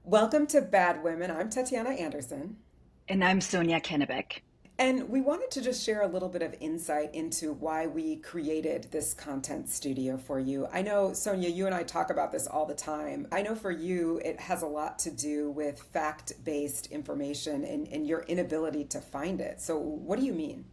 Welcome to Bad Women. I'm Tatiana Anderson. And I'm Sonia Kennebeck. And we wanted to just share a little bit of insight into why we created this content studio for you. I know, Sonia, you and I talk about this all the time. I know for you, it has a lot to do with fact-based information and your inability to find it. So, what do you mean?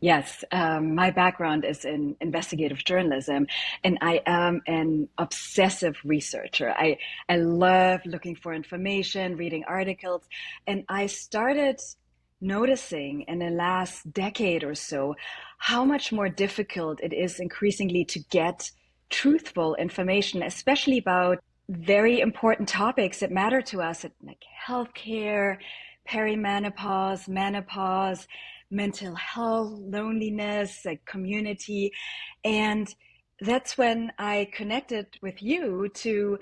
Yes, my background is in investigative journalism, and I am an obsessive researcher. I love looking for information, reading articles, and I started noticing in the last decade or so how much more difficult it is increasingly to get truthful information, especially about very important topics that matter to us, like healthcare, perimenopause, menopause, mental health, loneliness, like community. And that's when I connected with you to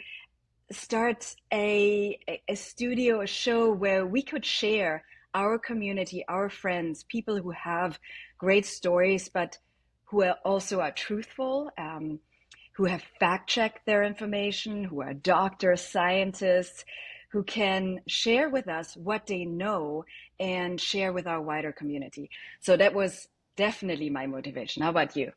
start a studio, a show where we could share our community, our friends, people who have great stories, but who are also are truthful, who have fact checked their information, who are doctors, scientists, who can share with us what they know and share with our wider community. So that was definitely my motivation. How about you?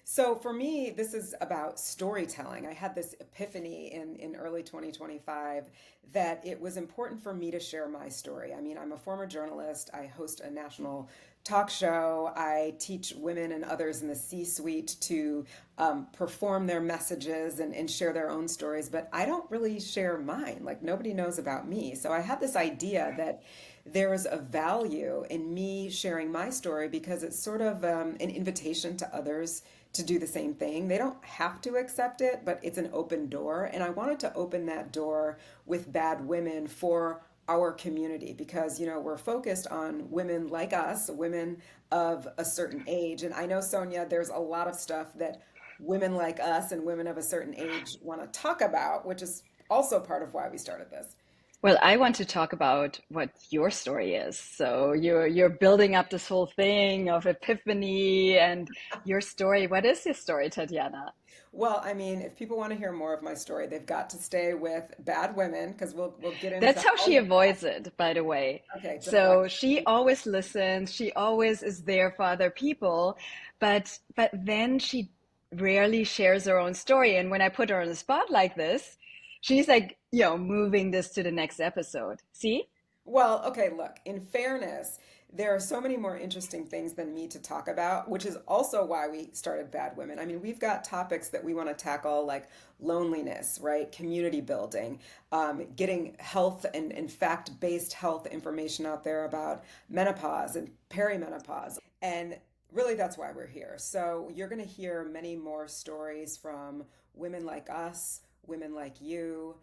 So for me, this is about storytelling. I had this epiphany in early 2025 that it was important for me to share my story. I mean, I'm a former journalist. I host a national talk show. I teach women and others in the C-suite to perform their messages and share their own stories, but I don't really share mine. Like nobody knows about me. So I had this idea that there is a value in me sharing my story because it's sort of an invitation to others to do the same thing. They don't have to accept it, but it's an open door. And I wanted to open that door with Bad Women for our community because, we're focused on women like us, women of a certain age. And I know, Sonia, there's a lot of stuff that women like us and women of a certain age want to talk about, which is also part of why we started this. Well, I want to talk about what your story is. So you're building up this whole thing of epiphany and your story. What is your story, Tatiana? Well, I mean, if people want to hear more of my story, they've got to stay with Bad Women because we'll get That's into how all she of that. avoids it, by the way. Okay, So she deflection. always listens, she always is there for other people, but then she rarely shares her own story. And when I put her on the spot like this, she's like, moving this to the next episode. See? Well, okay, look, in fairness, there are so many more interesting things than me to talk about, which is also why we started Bad Women. I mean, we've got topics that we want to tackle like loneliness, right? Community building, getting health and fact-based health information out there about menopause and perimenopause. And really, that's why we're here. So you're going to hear many more stories from women like us, women like you,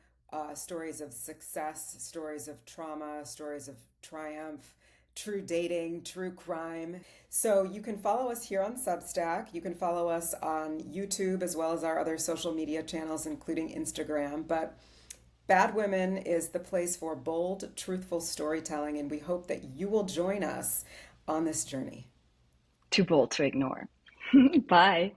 stories of success, stories of trauma, stories of triumph, true dating, true crime. So you can follow us here on Substack. You can follow us on YouTube as well as our other social media channels, including Instagram. But Bad Women is the place for bold, truthful storytelling, and we hope that you will join us on this journey. Too bold to ignore. Bye.